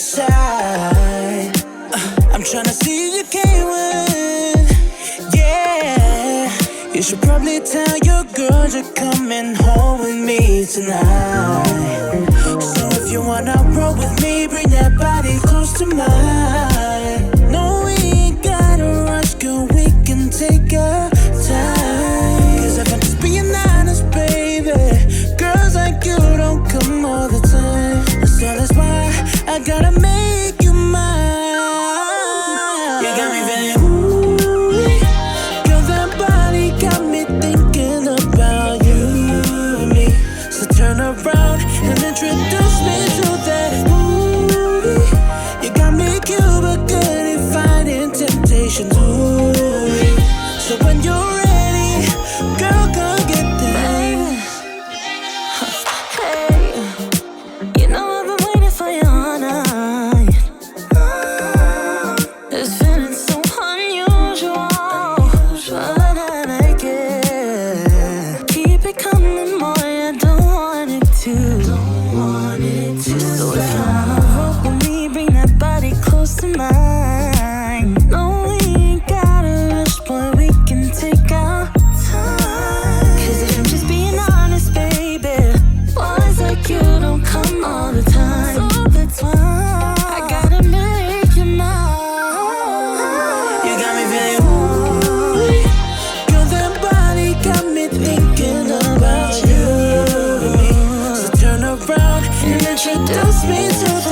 side. I'm tryna see if you can't win. Yeah, you should probably tell your girl you're coming home with me tonight. So if you wanna roll with me, bring that body close to mine. No, we ain't gotta rush, girl, we can take our time. Cause if I'm just being honest, baby, girls like you don't come all the time. So that's why I gotta make you mine. You got me feeling ooh, girl, that body got me thinking about you and me. So turn around and introduce me to that movie. You got me cute but good at fighting temptations. Ooh, so when you're ready, girl, come get that. Hey, you know I've been waiting for you all night. This feeling so unusual, but I like it. Keep it coming, boy, I don't want it to. So if you wanna roll with me, bring that body close to mine. No, we ain't gotta rush, boy, we can take our time. Cause if I'm just being honest, baby, boys like you don't come all the time. So that's why I gotta make you mine. You got me feeling ooh, girl, that body got me thinking about you and me. So turn around and introduce me to the